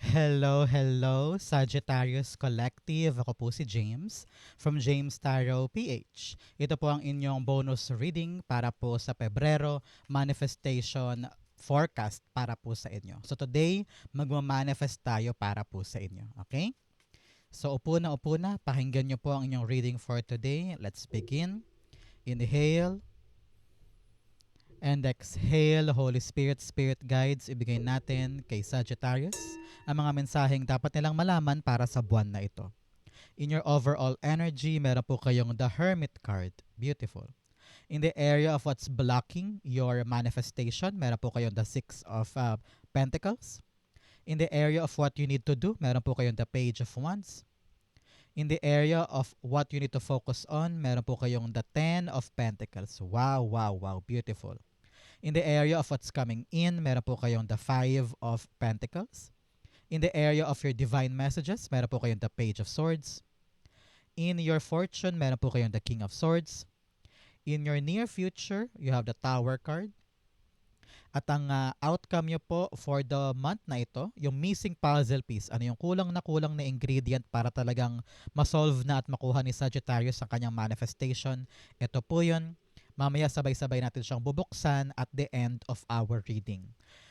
Hello, hello, Sagittarius Collective. Ako po si James from James Tarot PH. Ito po ang inyong bonus reading para po sa Pebrero manifestation forecast para po sa inyo. So today, magmamanifest tayo para po sa inyo. Okay? So upo na, pakinggan nyo po ang inyong reading for today. Let's begin. Inhale and exhale. Holy Spirit, Spirit Guides, ibigay natin kay Sagittarius ang mga mensaheng dapat nilang malaman para sa buwan na ito. In your overall energy, meron po kayong the Hermit card. Beautiful. In the area of what's blocking your manifestation, meron po kayong the Six of Pentacles. In the area of what you need to do, meron po kayong the Page of Wands. In the area of what you need to focus on, meron po kayong the Ten of Pentacles. Wow, wow, wow. Beautiful. In the area of what's coming in, meron po kayong the Five of Pentacles. In the area of your divine messages, meron po kayong the Page of Swords. In your fortune, meron po kayong the King of Swords. In your near future, you have the Tower card. At ang outcome nyo po for the month na ito, yung missing puzzle piece, ano yung kulang na ingredient para talagang masolve na at makuha ni Sagittarius ang kanyang manifestation. Ito po yun. Mamaya sabay-sabay natin siyang bubuksan at the end of our reading.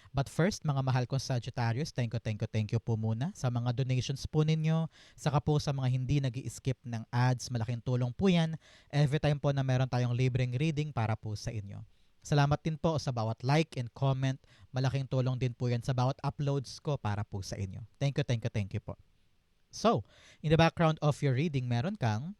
But first, mga mahal kong Sagittarius, thank you po muna sa mga donations po ninyo. Saka po sa mga hindi nag-i-skip ng ads, malaking tulong po yan. Every time po na meron tayong libreng reading para po sa inyo. Salamat din po sa bawat like and comment. Malaking tulong din po yan sa bawat uploads ko para po sa inyo. Thank you po. So, in the background of your reading, meron kang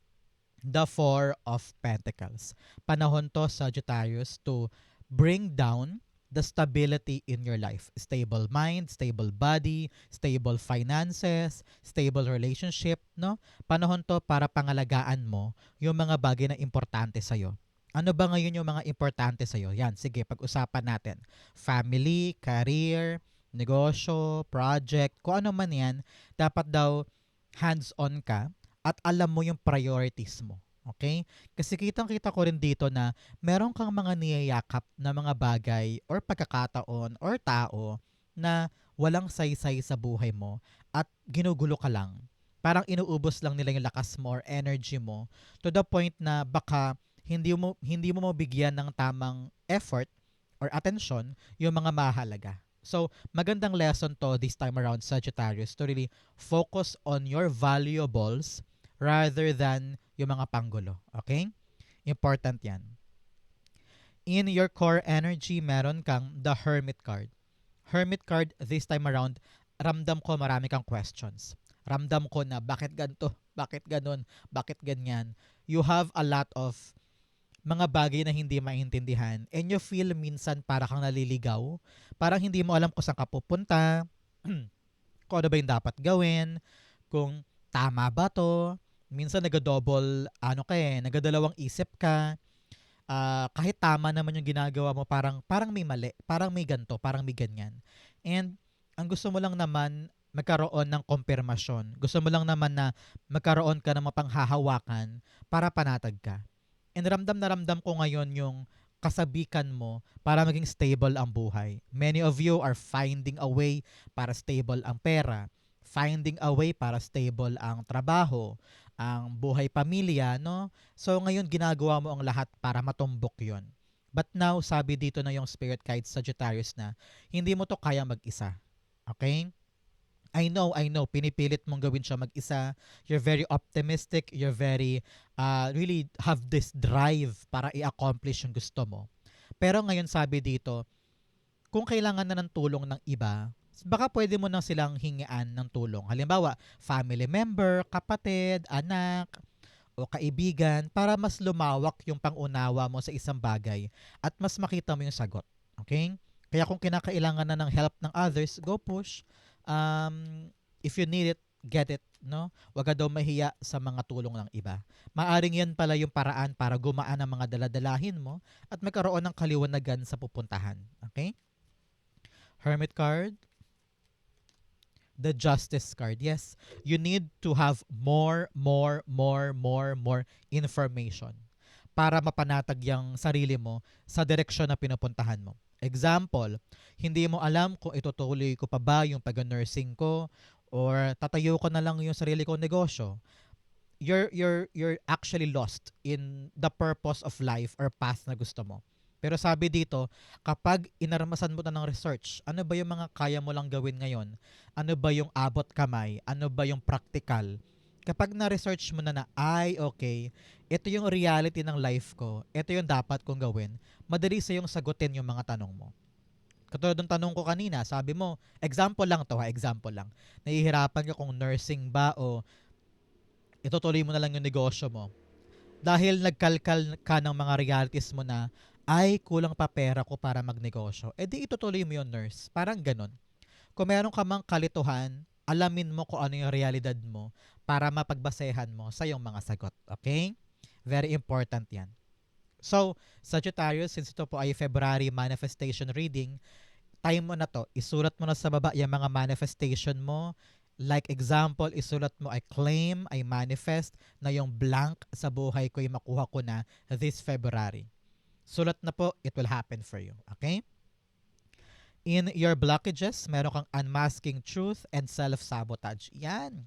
the Four of Pentacles. Panahon to, Sagittarius, to bring down the stability in your life. Stable mind, stable body, stable finances, stable relationship, no? Panahon to para pangalagaan mo yung mga bagay na importante sa'yo. Ano ba ngayon yung mga importante sa'yo? Yan, sige, pag-usapan natin. Family, career, negosyo, project, kung ano man yan, dapat daw hands-on ka at alam mo yung priorities mo. Okay? Kasi kitang-kita ko rin dito na meron kang mga niyayakap na mga bagay or pagkakataon or tao na walang saysay sa buhay mo at ginugulo ka lang. Parang inuubos lang nila yung lakas mo or energy mo to the point na baka hindi mo mabigyan ng tamang effort or attention yung mga mahalaga. So, magandang lesson to this time around, Sagittarius, to really focus on your valuables rather than yung mga panggulo. Okay? Important yan. In your core energy, meron kang the Hermit card. Hermit card, this time around, ramdam ko marami kang questions. Ramdam ko na bakit ganito, bakit ganon, bakit ganyan. You have a lot of mga bagay na hindi maintindihan and you feel minsan para kang naliligaw, parang hindi mo alam kung saan ka pupunta, kung ano ba yung dapat gawin, kung tama ba to. Minsan nag-double, nagadalawang isip ka. Kahit tama naman yung ginagawa mo, parang may mali, parang may ganto, parang may ganyan. And ang gusto mo lang naman magkaroon ng kumpirmasyon. Gusto mo lang naman na magkaroon ka ng mapanghahawakan para panatag ka. And ramdam na ramdam ko ngayon yung kasabikan mo para maging stable ang buhay. Many of you are finding a way para stable ang pera, finding a way para stable ang trabaho, ang buhay pamilya, no? So ngayon ginagawa mo ang lahat para matumbok yon. But now, sabi dito na yung spirit guide Sagittarius na hindi mo to kaya mag-isa. Okay? I know, pinipilit mong gawin siya mag-isa. You're very optimistic, you're very, really have this drive para i-accomplish yung gusto mo. Pero ngayon sabi dito, kung kailangan na ng tulong ng iba, baka pwede mo nang silang hingian ng tulong. Halimbawa, family member, kapatid, anak, o kaibigan, para mas lumawak yung pangunawa mo sa isang bagay at mas makita mo yung sagot. Okay? Kaya kung kinakailangan na ng help ng others, go push. If you need it, get it, no? Huwag ka daw mahiya sa mga tulong ng iba. Maaring yan pala yung paraan para gumaan ang mga daladalahin mo at magkaroon ng kaliwanagan sa pupuntahan. Okay? Hermit card. The Justice card. Yes, you need to have more information para mapanatag yung sarili mo sa direksyon na pinupuntahan mo. Example, hindi mo alam kung itutuloy ko pa ba yung pag-nursing ko or tatayo ko na lang yung sarili kong negosyo. You're actually lost in the purpose of life or path na gusto mo. Pero sabi dito, kapag inarmasan mo na ng research, ano ba yung mga kaya mo lang gawin ngayon? Ano ba yung abot kamay? Ano ba yung practical? Kapag na-research mo na ay, okay, ito yung reality ng life ko, ito yung dapat kong gawin, madali sa yung sagutin yung mga tanong mo. Katulad ng tanong ko kanina, sabi mo, example lang to ha, example lang. Nahihirapan ka kung nursing ba o itutuloy mo na lang yung negosyo mo. Dahil nagkalkal ka ng mga realities mo na, ay, kulang pa pera ko para magnegosyo. E di itutuloy mo yung nurse. Parang ganun. Kung meron ka mang kalituhan, alamin mo kung ano yung realidad mo para mapagbasehan mo sa iyong mga sagot. Okay? Very important yan. So, Sagittarius, since ito po ay February manifestation reading, time mo na to, isulat mo na sa baba yung mga manifestation mo. Like example, isulat mo, I claim, I manifest na yung blank sa buhay ko yung makuha ko na this February. Sulat na po, it will happen for you. Okay? In your blockages, meron kang unmasking truth and self-sabotage. Yan.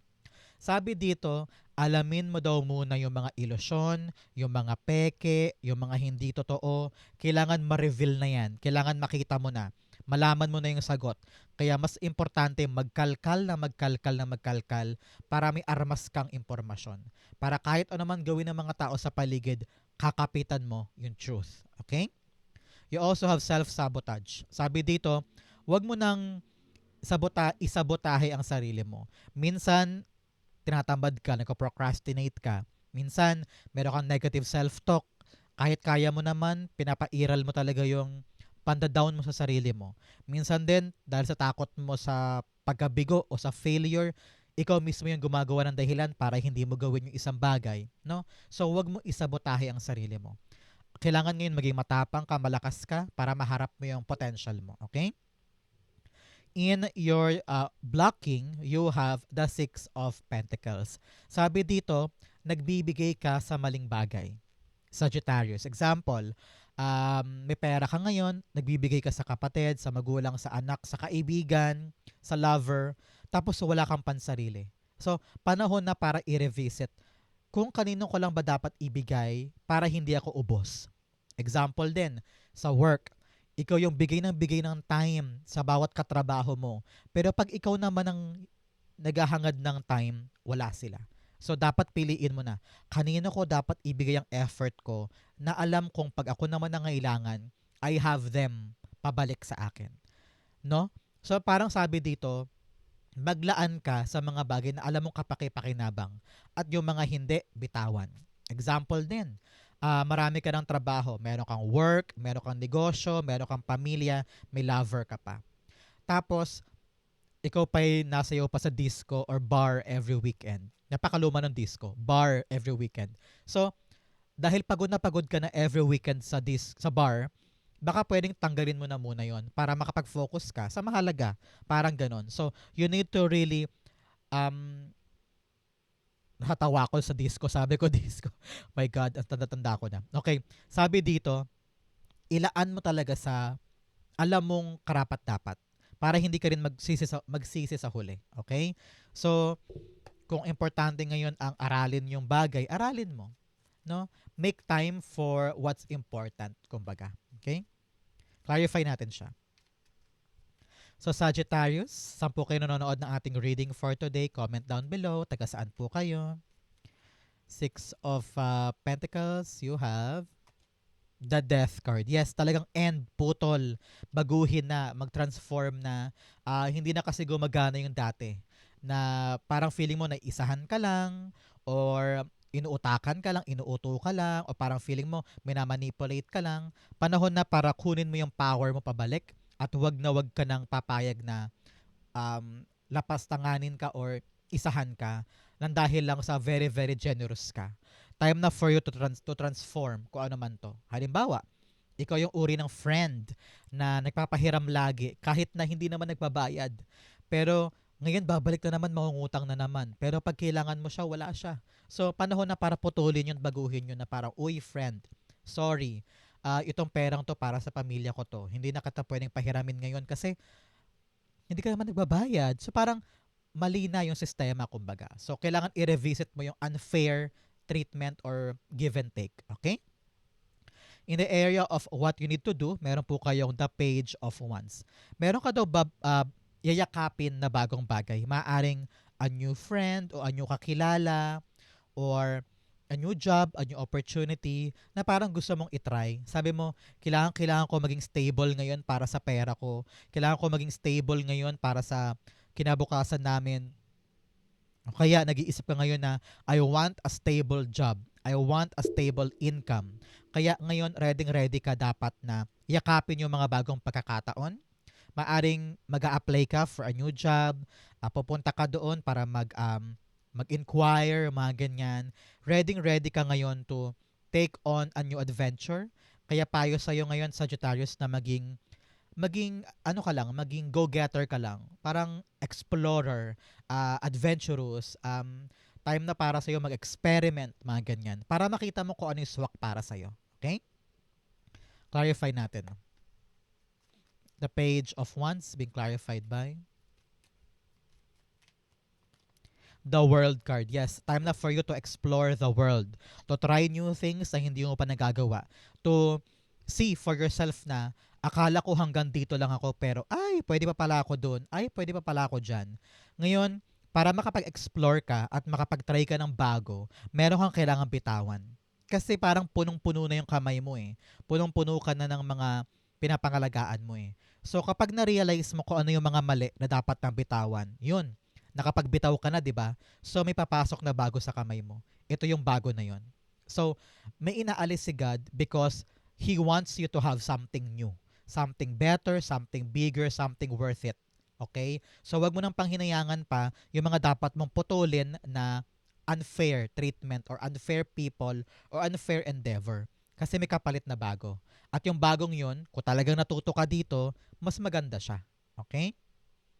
Sabi dito, alamin mo daw muna yung mga ilusyon, yung mga peke, yung mga hindi totoo. Kailangan ma-reveal na yan. Kailangan makita mo na. Malaman mo na yung sagot. Kaya mas importante magkalkal na magkalkal na magkalkal para may armas kang impormasyon. Para kahit ano man gawin ng mga tao sa paligid, kakapitan mo yung truth. Okay? You also have self-sabotage. Sabi dito, wag mo nang isabotahe ang sarili mo. Minsan, tinatamad ka, nagko-procrastinate ka. Minsan, meron kang negative self-talk. Kahit kaya mo naman, pinapairal mo talaga yung panda-down mo sa sarili mo. Minsan din, dahil sa takot mo sa pagkabigo o sa failure, ikaw mismo yung gumagawa ng dahilan para hindi mo gawin yung isang bagay. No? So, wag mo isabotahe ang sarili mo. Kailangan ngayon maging matapang ka, malakas ka para maharap mo yung potential mo. Okay? In your blocking, you have the Six of Pentacles. Sabi dito, nagbibigay ka sa maling bagay. Sagittarius. Example, may pera ka ngayon, nagbibigay ka sa kapatid, sa magulang, sa anak, sa kaibigan, sa lover, tapos wala kang pansarili. So, panahon na para i-revisit kung kanino ko lang ba dapat ibigay para hindi ako ubos. Example din, sa work, ikaw yung bigay ng time sa bawat katrabaho mo. Pero pag ikaw naman ang naghahangad ng time, wala sila. So, dapat piliin mo na, kanino ko dapat ibigay ang effort ko na alam kong pag ako naman ang ngailangan, I have them pabalik sa akin. No? So, parang sabi dito, maglaan ka sa mga bagay na alam mong kapaki-pakinabang at yung mga hindi, bitawan. Example din, marami ka ng trabaho, meron kang work, meron kang negosyo, meron kang pamilya, may lover ka pa. Tapos, ikaw pa'y nasayaw pa sa disco or bar every weekend. Napakaluma ng disco, bar every weekend. So, dahil pagod na pagod ka na every weekend sa bar, baka pwedeng tanggalin mo na muna yon para makapag-focus ka sa mahalaga. Parang ganon. So, you need to really nakatawa ko sa disco. Sabi ko disco. My God, ang tanda-tanda ko na. Okay, sabi dito, ilaan mo talaga sa alam mong karapat-dapat para hindi ka rin magsisi sa huli. Okay? So, kung importante ngayon ang aralin yung bagay, aralin mo. No? Make time for what's important, kumbaga. Okay? Clarify natin siya. So Sagittarius, saan po kayo nanonood ng ating reading for today? Comment down below. Taga saan po kayo? Six of Pentacles, you have the Death card. Yes, talagang end, putol, baguhin na, mag-transform na. Hindi na kasi gumagana yung dati. Na parang feeling mo na isahan ka lang or inuutakan ka lang, inuuto ka lang, o parang feeling mo minamanipulate ka lang. Panahon na para kunin mo yung power mo pabalik at wag na wag ka nang papayag na lapastanganin ka or isahan ka nang dahil lang sa very, very generous ka. Time na for you to transform kung ano man to. Halimbawa, ikaw yung uri ng friend na nagpapahiram lagi kahit na hindi naman nagbabayad. Pero ngayon babalik na naman, mangungutang na naman. Pero pag kailangan mo siya, wala siya. So panahon na para putulin yun, baguhin yun na parang, uy friend, sorry. itong perang to para sa pamilya ko to. Hindi na kita pwedeng pahiramin ngayon kasi hindi ka naman nagbabayad. So parang mali na yung sistema kumbaga. So kailangan i-revisit mo yung unfair treatment or give and take. Okay? In the area of what you need to do, meron po kayong the page of wands. Meron ka daw yayakapin na bagong bagay. Maaring a new friend o a new kakilala or a new job, a new opportunity na parang gusto mong itry. Sabi mo, kailangan ko maging stable ngayon para sa pera ko. Kailangan ko maging stable ngayon para sa kinabukasan namin. O kaya nag-iisip ka ngayon na I want a stable job. I want a stable income. Kaya ngayon ready ka dapat na yakapin yung mga bagong pagkakataon. Maaring mag-a-apply ka for a new job, pupunta ka doon para mag-inquire, mga ganyan. Ready ka ngayon to take on a new adventure. Kaya payo sa'yo ngayon, Sagittarius, na maging ano ka lang, maging go-getter ka lang. Parang explorer, adventurous, time na para sa'yo mag-experiment, mga ganyan. Para makita mo kung ano yung swak para sa'yo. Okay? Clarify natin. The page of wands being clarified by the world card. Yes, time na for you to explore the world. To try new things na hindi mo pa nagagawa. To see for yourself na akala ko hanggang dito lang ako pero ay, pwede pa pala ako doon. Ay, pwede pa pala ako dyan. Ngayon, para makapag-explore ka at makapag-try ka ng bago, meron kang kailangang bitawan. Kasi parang punong-puno na yung kamay mo eh. Punong-puno ka na ng mga pinapangalagaan mo eh. So kapag na-realize mo kung ano yung mga mali na dapat nang bitawan, yun, nakapagbitaw ka na, 'di ba? So may papasok na bago sa kamay mo. Ito yung bago na yun. So may inaalis si God because He wants you to have something new, something better, something bigger, something worth it. Okay? So wag mo nang panghinayangan pa yung mga dapat mong putulin na unfair treatment or unfair people or unfair endeavor. Kasi may kapalit na bago. At yung bagong yun, kung talagang natuto ka dito, mas maganda siya. Okay?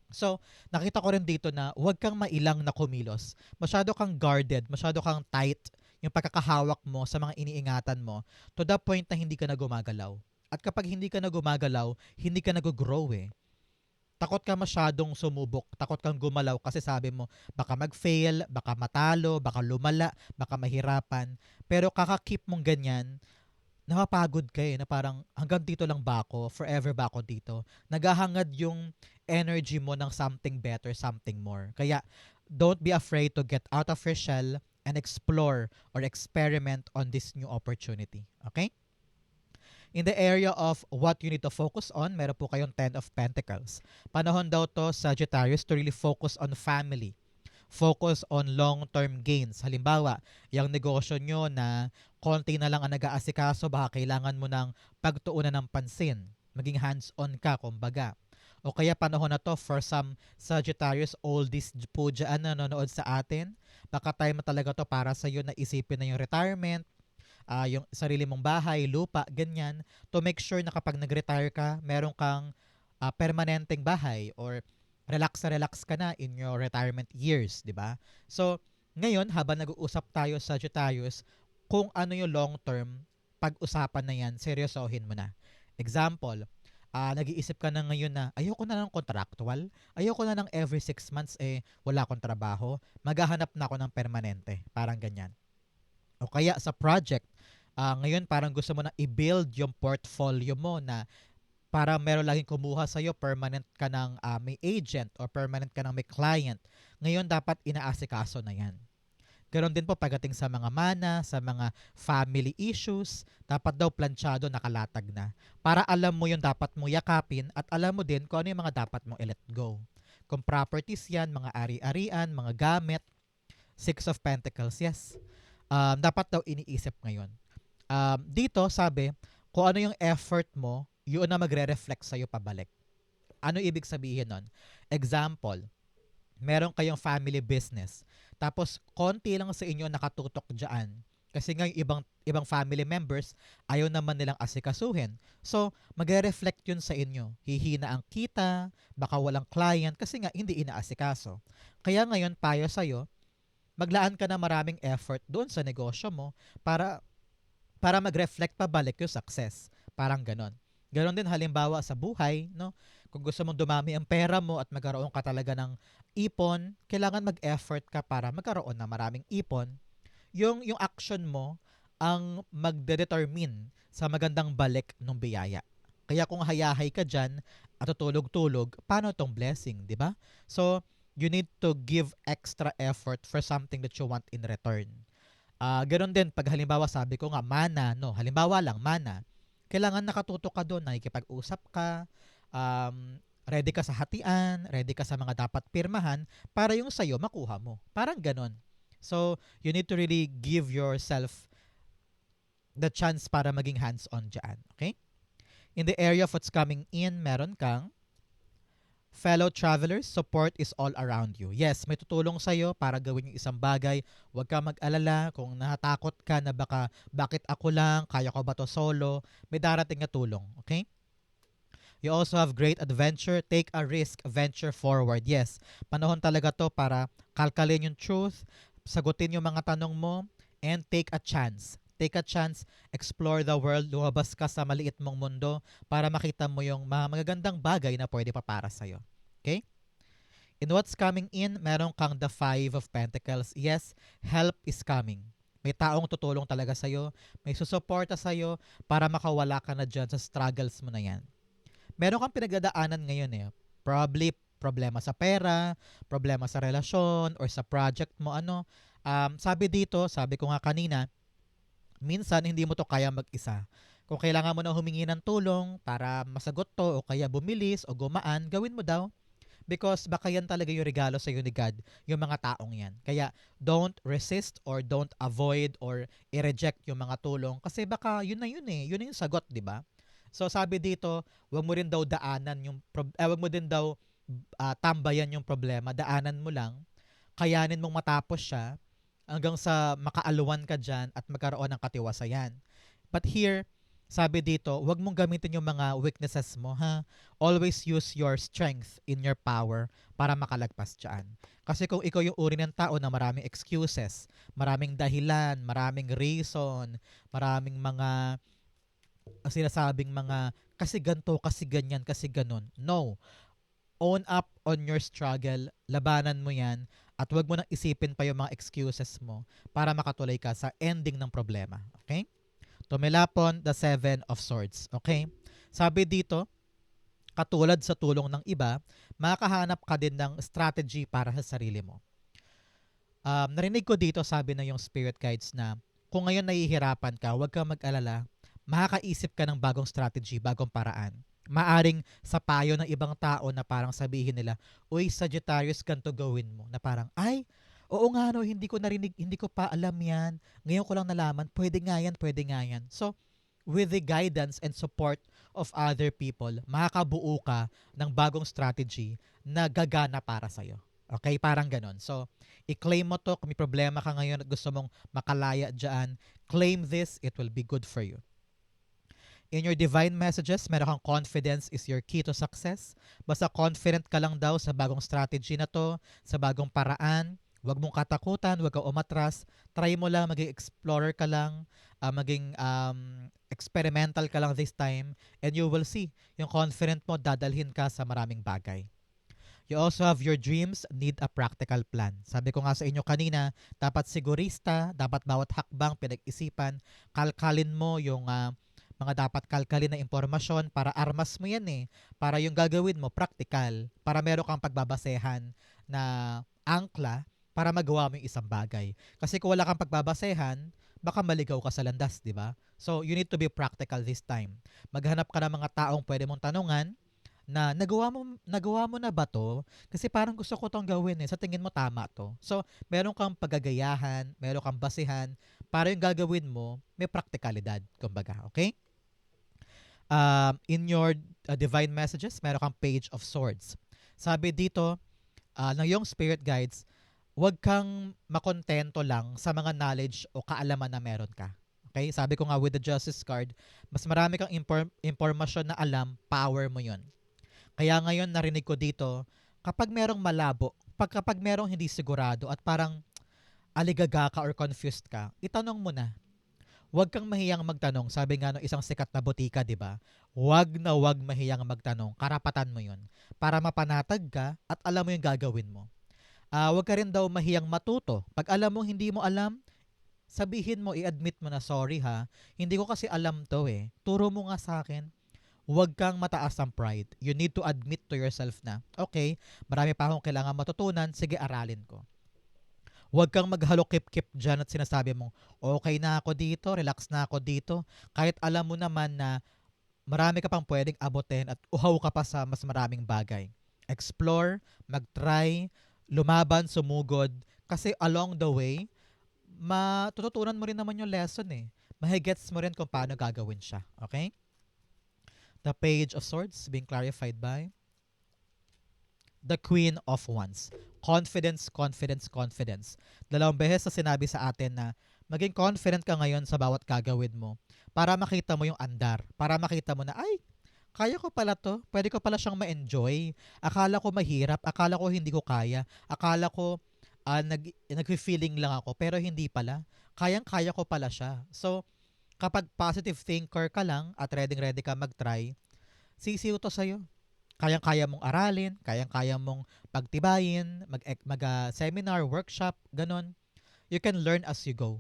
So, nakita ko rin dito na huwag kang mailang na kumilos. Masyado kang guarded, masyado kang tight yung pagkakahawak mo sa mga iniingatan mo to the point na hindi ka na gumagalaw. At kapag hindi ka na gumagalaw, hindi ka nag-grow eh. Takot ka masyadong sumubok, takot kang gumalaw kasi sabi mo, baka mag-fail, baka matalo, baka lumala, baka mahirapan. Pero kakakip mong ganyan, napapagod ka eh, na parang hanggang dito lang ba ako, forever ba ako dito. Naghahangad yung energy mo ng something better, something more. Kaya, don't be afraid to get out of your shell and explore or experiment on this new opportunity. Okay? In the area of what you need to focus on, meron po kayong 10 of Pentacles. Panahon daw to, Sagittarius, to really focus on family. Focus on long-term gains. Halimbawa, yung negosyo nyo na konti na lang ang nag-aasikaso, baka kailangan mo ng pagtuunan ng pansin. Maging hands-on ka, kumbaga. O kaya panahon na to for some Sagittarius oldies po dyan na nanonood sa atin. Baka time na talaga to para sa iyo na isipin na yung retirement, yung sarili mong bahay, lupa, ganyan, to make sure na kapag nag-retire ka, meron kang permanenteng bahay or relax ka na in your retirement years, di ba? So, ngayon, habang nag-uusap tayo sa Sagittarius, kung ano yung long term, pag-usapan na yan, seryosohin mo na. Example, nag-iisip ka na ngayon na ayoko na ng contractual, ayoko na ng every 6 months wala akong trabaho, maghahanap na ako ng permanente, parang ganyan. O kaya sa project, ngayon parang gusto mo na i-build yung portfolio mo na para meron laging kumuha sa'yo, permanent ka ng may agent or permanent ka ng may client. Ngayon dapat inaasikaso na yan. Ganon din po pagdating sa mga mana, sa mga family issues, dapat daw planchado, nakalatag na. Para alam mo yung dapat mo yakapin at alam mo din kung ano yung mga dapat mo i-let go. Kung properties yan, mga ari-arian, mga gamit, Six of Pentacles, yes. Dapat daw iniisip ngayon. Dito, sabi, kung ano yung effort mo, yun na magre-reflect sa'yo pabalik. Ano ibig sabihin nun? Example, meron kayong family business. Tapos, konti lang sa inyo nakatutok dyan. Kasi nga yung ibang family members, ayaw naman nilang asikasuhin. So, magre-reflect yun sa inyo. Hihina ang kita, baka walang client, kasi nga hindi inaasikaso. Kaya ngayon, payo sa'yo, maglaan ka na maraming effort doon sa negosyo mo para para mag-reflect pabalik yung success. Parang ganon. Ganon din halimbawa sa buhay, no? Kung gusto mong dumami ang pera mo at magkaroon ka talaga ng ipon, kailangan mag-effort ka para magkaroon ng maraming ipon. Yung action mo ang magde-determine sa magandang balik ng biyaya. Kaya kung hayahay ka dyan at tutulog-tulog, paano tong blessing, di ba? So, you need to give extra effort for something that you want in return. Ganun din pag halimbawa sabi ko nga mana, no? Halimbawa lang mana. Kailangan nakatutok ka doon, nakikipag-usap ka, ready ka sa hatian, ready ka sa mga dapat pirmahan para yung sayo makuha mo. Parang ganun. So, you need to really give yourself the chance para maging hands-on dyan. Okay? In the area of what's coming in, meron kang fellow travelers, support is all around you. Yes, may tutulong sa'yo para gawin yung isang bagay. Huwag ka mag-alala kung nahatakot ka na baka, bakit ako lang, kaya ko ba to solo, may darating na tulong. Okay? You also have great adventure. Take a risk, venture forward. Yes, panahon talaga to para kalkalin yung truth, sagutin yung mga tanong mo, and take a chance. Take a chance, explore the world, lumabas ka sa maliit mong mundo para makita mo yung mga magagandang bagay na pwede pa para sa'yo. Okay? In what's coming in, meron kang the Five of Pentacles. Yes, help is coming. May taong tutulong talaga sa'yo, may susuporta sa'yo para makawala ka na dyan sa struggles mo na yan. Meron kang pinagdadaanan ngayon eh. Probably problema sa pera, problema sa relasyon, or sa project mo. Sabi dito, sabi ko nga kanina, minsan hindi mo to kaya mag-isa. Kung kailangan mo na humingi ng tulong para masagot to o kaya bumilis o gumaan, gawin mo daw. Because baka yan talaga yung regalo sa iyo ni God, yung mga taong yan. Kaya don't resist or don't avoid or i-reject yung mga tulong kasi baka yun na yun eh. Yun na yung sagot, di ba? So sabi dito, wag mo rin daw daanan wag mo din daw tambayan yung problema, daanan mo lang. Kayanin mong matapos siya hanggang sa makaaluwan ka dyan at magkaroon ng katiwasayan. But here, sabi dito, wag mong gamitin yung mga weaknesses mo, ha? Always use your strength in your power para makalagpas dyan. Kasi kung ikaw yung uri ng tao na maraming excuses, maraming dahilan, maraming reason, maraming mga sinasabing mga kasi ganto, kasi ganyan, kasi ganon. No. Own up on your struggle, labanan mo yan, at wag mo nang isipin pa yung mga excuses mo para makatuloy ka sa ending ng problema. Okay? Tumilapon, the Seven of Swords. Okay? Sabi dito, katulad sa tulong ng iba, makahanap ka din ng strategy para sa sarili mo. Narinig ko dito, sabi na yung spirit guides na kung ngayon nahihirapan ka, huwag kang mag-alala, makakaisip ka ng bagong strategy, bagong paraan. Maaring sa payo ng ibang tao na parang sabihin nila, uy, Sagittarius, ganito gawin mo. Na parang, ay, oo nga no, hindi ko narinig, hindi ko pa alam yan. Ngayon ko lang nalaman, pwede nga yan, pwede nga yan. So, with the guidance and support of other people, makakabuo ka ng bagong strategy na gagana para sa'yo. Okay? Parang ganon. So, i-claim mo to kung may problema ka ngayon at gusto mong makalaya dyan. Claim this, it will be good for you. In your divine messages, meron kang confidence is your key to success. Basta confident ka lang daw sa bagong strategy na to, sa bagong paraan. Huwag mong katakutan, huwag kang umatras. Try mo lang, maging explorer ka lang, maging experimental ka lang this time, and you will see, yung confident mo, dadalhin ka sa maraming bagay. You also have your dreams need a practical plan. Sabi ko nga sa inyo kanina, dapat sigurista, dapat bawat hakbang pinag-isipan, kalkalin mo yung mga dapat kalkalin na impormasyon para armas mo yan eh. Para yung gagawin mo, practical. Para meron kang pagbabasehan na angkla para magawa mo yung isang bagay. Kasi kung wala kang pagbabasehan, baka maligaw ka sa landas, di ba? So, you need to be practical this time. Maghanap ka ng mga taong pwede mong tanungan na nagawa mo na ba to? Kasi parang gusto ko tong gawin eh. Sa tingin mo tama to. So, meron kang pagagayahan, meron kang basehan para yung gagawin mo may praktikalidad, kumbaga. Okay? In your divine messages, meron kang Page of Swords. Sabi dito, ng yung spirit guides, huwag kang makontento lang sa mga knowledge o kaalaman na meron ka. Okay? Sabi ko nga with the Justice card, mas marami kang impormasyon na alam, power mo yun. Kaya ngayon narinig ko dito, kapag merong malabo, kapag merong hindi sigurado at parang aligaga ka or confused ka, itanong mo na. Huwag kang mahiyang magtanong. Sabi nga ng isang sikat na botika, di ba? Huwag na huwag mahiyang magtanong. Karapatan mo yun. Para mapanatag ka at alam mo yung gagawin mo. Huwag ka rin daw mahiyang matuto. Pag alam mo hindi mo alam, sabihin mo, i-admit mo na, sorry ha, hindi ko kasi alam to eh. Turo mo nga sa akin. Huwag kang mataas ang pride. You need to admit to yourself na, okay, marami pa akong kailangan matutunan, sige aralin ko. Huwag kang maghalokip-kip dyan at sinasabi mo, okay na ako dito, relax na ako dito. Kahit alam mo naman na marami ka pang pwedeng abutin at uhaw ka pa sa mas maraming bagay. Explore, mag-try, lumaban, sumugod. Kasi along the way, matututunan mo rin naman yung lesson eh. Mahigets mo rin kung paano gagawin siya. Okay? The Page of Swords being clarified by the Queen of Wands. Confidence, confidence, confidence. Dalawang beses na sinabi sa atin na maging confident ka ngayon sa bawat gagawin mo para makita mo yung andar. Para makita mo na, ay, kaya ko pala to. Pwede ko pala siyang ma-enjoy. Akala ko mahirap. Akala ko hindi ko kaya. Akala ko nag-feeling lang ako. Pero hindi pala. Kayang-kaya ko pala siya. So, kapag positive thinker ka lang at ready-ready ka mag-try, sisiw to sa'yo. Kayang-kaya mong aralin, kayang-kaya mong pagtibayin, mag-seminar, workshop, ganon. You can learn as you go.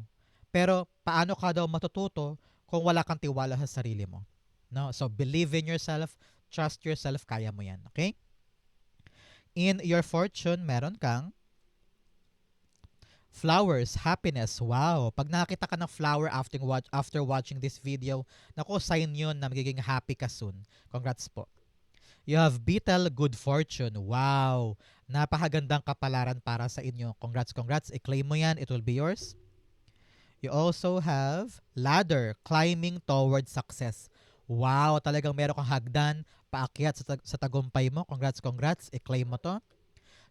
Pero paano ka daw matututo kung wala kang tiwala sa sarili mo? No? So believe in yourself, trust yourself, kaya mo yan. Okay? In your fortune, meron kang flowers, happiness. Wow. Pag nakita ka ng flower after watching this video, naku, sign yun na magiging happy ka soon. Congrats po. You have Beetle, good fortune. Wow. Napakagandang kapalaran para sa inyo. Congrats, congrats. I-claim mo yan. It will be yours. You also have ladder, climbing towards success. Wow, talagang meron kang hagdan, paakyat sa tagumpay mo. Congrats, congrats. I-claim mo to.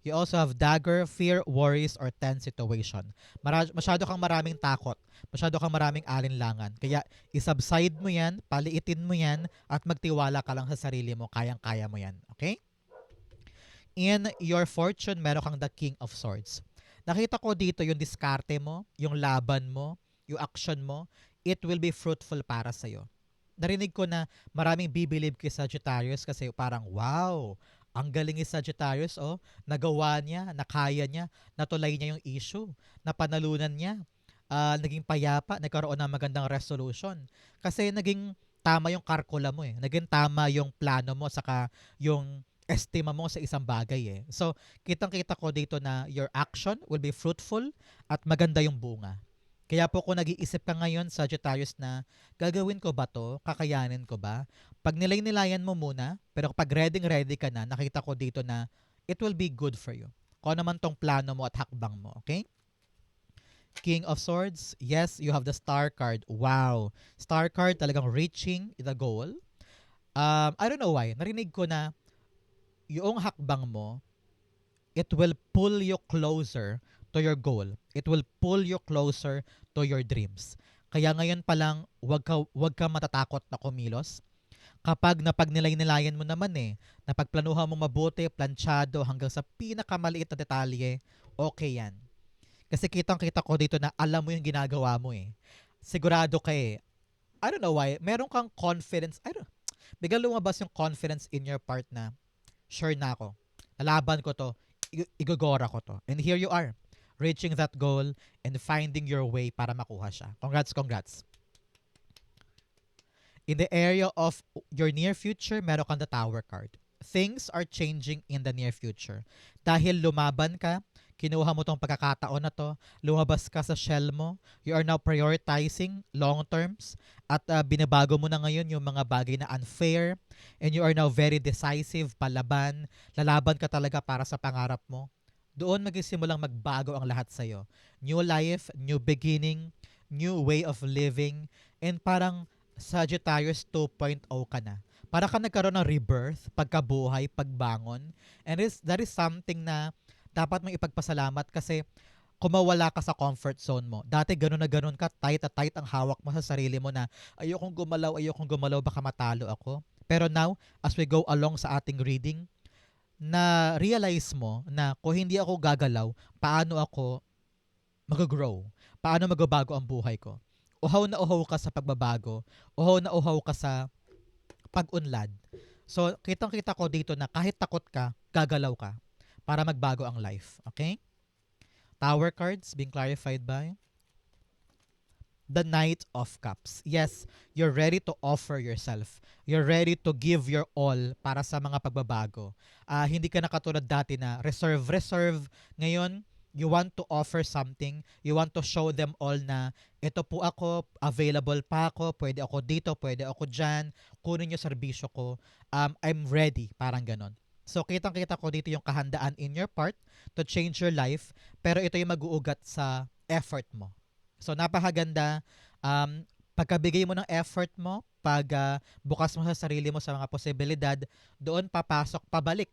You also have dagger, fear, worries, or tense situation. Masyado kang maraming takot. Masyado kang maraming alinlangan. Kaya isubside mo yan, paliitin mo yan, at magtiwala ka lang sa sarili mo. Kayang-kaya mo yan. Okay? In your fortune, meron kang the King of Swords. Nakita ko dito yung diskarte mo, yung laban mo, yung action mo. It will be fruitful para sa'yo. Narinig ko na maraming bibilib kay Sagittarius kasi parang, wow, ang galing ni Sagittarius, oh, nagawa niya, nakaya niya, natulay niya yung issue, napanalunan niya, naging payapa, nagkaroon ng magandang resolution. Kasi naging tama yung karkula mo eh. Naging tama yung plano mo, saka yung estima mo sa isang bagay eh. So, kitang-kita ko dito na your action will be fruitful at maganda yung bunga. Kaya po kung nag-iisip ka ngayon, Sagittarius, na gagawin ko ba to? Kakayanin ko ba? Pag nilay-nilayan mo muna, pero kapag ready ka na, nakita ko dito na it will be good for you. Kung ano man tong plano mo at hakbang mo, okay? King of Swords, yes, you have the Star card. Wow. Star card talagang reaching the goal. I don't know why. Narinig ko na yung hakbang mo, it will pull you closer to your goal. It will pull you closer to your dreams. Kaya ngayon pa lang, wag ka matatakot na kumilos. Kapag napagnilay-nilayan mo naman eh, napagplanuhan mo mabuti, planchado, hanggang sa pinakamaliit na detalye, okay yan. Kasi kitang-kita ko dito na alam mo yung ginagawa mo eh. Sigurado ka eh. I don't know why, meron kang confidence. Biglang lumabas yung confidence in your part na, sure na ako, nalaban ko to, igogora ko to. And here you are, reaching that goal and finding your way para makuha siya. Congrats, congrats. In the area of your near future, meron kang the Tower card. Things are changing in the near future. Dahil lumaban ka, kinuha mo tong pagkakataon na to, lumabas ka sa shell mo, you are now prioritizing long terms, at binabago mo na ngayon yung mga bagay na unfair, and you are now very decisive, palaban, lalaban ka talaga para sa pangarap mo. Doon magsimulang magbago ang lahat sa'yo. New life, new beginning, new way of living, and parang Sagittarius 2.0 ka na. Para ka nagkaroon ng rebirth, pagkabuhay, pagbangon. And that is something na dapat mong ipagpasalamat kasi kung mawala ka sa comfort zone mo. Dati gano'n na gano'n ka, tight at tight ang hawak mo sa sarili mo na ayokong gumalaw, baka matalo ako. Pero now, as we go along sa ating reading, na realize mo na kung hindi ako gagalaw, paano ako mag-grow? Paano magbabago ang buhay ko? Uhaw na uhaw ka sa pagbabago. Uhaw na uhaw ka sa pag-unlad. So, kitang-kita ko dito na kahit takot ka, gagalaw ka para magbago ang life. Okay? Tower cards being clarified by the Knight of Cups. Yes, you're ready to offer yourself. You're ready to give your all para sa mga pagbabago. Hindi ka na katulad dati na reserve. Ngayon, you want to offer something. You want to show them all na ito po ako, available pa ako, pwede ako dito, pwede ako dyan, kunin yung serbisyo ko. I'm ready, parang ganon. So, kitang-kita ko dito yung kahandaan in your part to change your life, pero ito yung mag-uugat sa effort mo. So, napakaganda. Pagkabigay mo ng effort mo, pag bukas mo sa sarili mo sa mga posibilidad, doon papasok, pabalik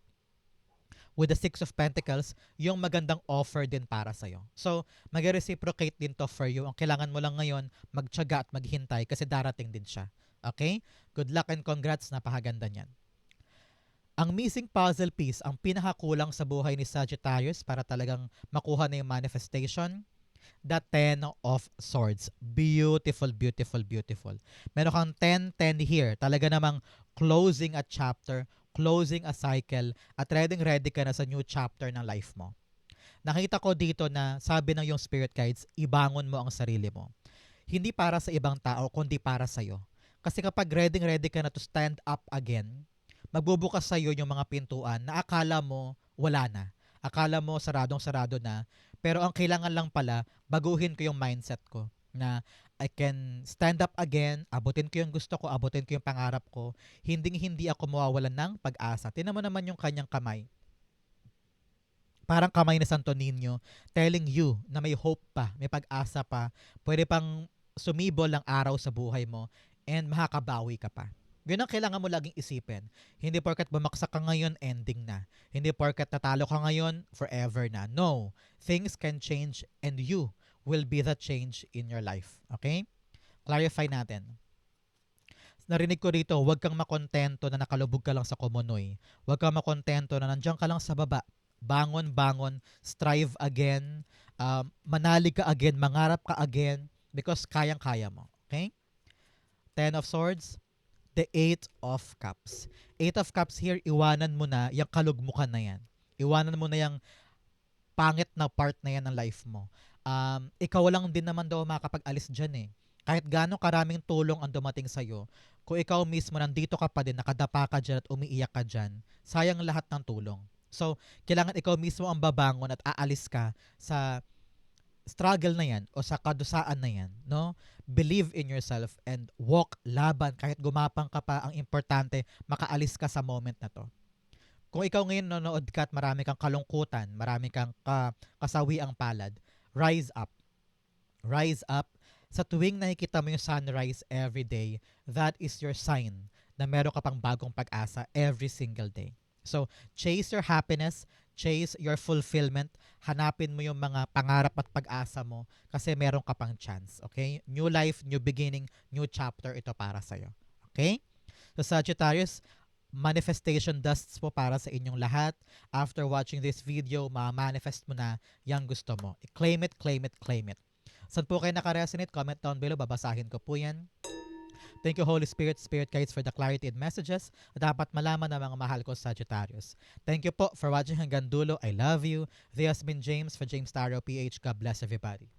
with the Six of Pentacles, yung magandang offer din para sa'yo. So, mag-reciprocate din to for you. Ang kailangan mo lang ngayon, magtiyaga at maghintay kasi darating din siya. Okay? Good luck and congrats. Napakaganda niyan. Ang missing puzzle piece, ang pinakakulang sa buhay ni Sagittarius para talagang makuha na yung manifestation, the Ten of Swords. Beautiful, beautiful, beautiful. Meron kang 10-10 here. Talaga namang closing a chapter, closing a cycle, at ready ka na sa new chapter ng life mo. Nakita ko dito na sabi ng yung spirit guides, ibangon mo ang sarili mo. Hindi para sa ibang tao, kundi para sa'yo. Kasi kapag ready ka na to stand up again, magbubukas sa'yo yung mga pintuan na akala mo wala na. Akala mo saradong-sarado na. Pero ang kailangan lang pala, baguhin ko yung mindset ko na I can stand up again, abutin ko yung gusto ko, abutin ko yung pangarap ko. Hindi ako mawawalan ng pag-asa. Tingnan mo naman yung kanyang kamay. Parang kamay ni Santo Niño telling you na may hope pa, may pag-asa pa. Pwede pang sumibol ang araw sa buhay mo and makakabawi ka pa. Yun ang kailangan mo laging isipin. Hindi porkat bumaksak ka ngayon, ending na. Hindi porkat natalo ka ngayon, forever na. No. Things can change and you will be the change in your life. Okay? Clarify natin. Narinig ko rito, huwag kang makontento na nakalubog ka lang sa kumunoy. Huwag kang makontento na nandiyan ka lang sa baba. Bangon, strive again, manalig ka again, mangarap ka again, because kayang-kaya mo. Okay? Ten of Swords, the Eight of Cups. Eight of Cups here, iwanan mo na yung kalugmukan na yan. Iwanan mo na yung pangit na part na yan ng life mo. Ikaw lang din naman daw makakapag-alis dyan eh. Kahit gaano karaming tulong ang dumating sa'yo, kung ikaw mismo nandito ka pa din, nakadapa ka dyan at umiiyak ka dyan, sayang lahat ng tulong. So, kailangan ikaw mismo ang babangon at aalis ka sa struggle na yan o sa kadusaan na yan, no? Believe in yourself and walk laban kahit gumapang ka pa, ang importante makaalis ka sa moment na to. Kung ikaw ngayon nanonood ka at marami kang kalungkutan, marami kang kasawiang palad, rise up. Rise up. Sa tuwing nakikita mo yung sunrise every day, that is your sign na meron ka pang bagong pag-asa every single day. So, chase your happiness, chase your fulfillment, hanapin mo yung mga pangarap at pag-asa mo kasi meron ka pang chance. Okay? New life, new beginning, new chapter ito para sa'yo. Okay? So, Sagittarius, manifestation dusts po para sa inyong lahat. After watching this video, ma-manifest mo na yung gusto mo. Claim it, claim it, claim it. Saan po kayo nakaresonate? Comment down below. Babasahin ko po yan. Thank you, Holy Spirit, Spirit Guides, for the clarity and messages na dapat malaman ng mga mahal ko Sagittarius. Thank you po for watching hanggang dulo. I love you. This has been James for James Tarot PH. God bless everybody.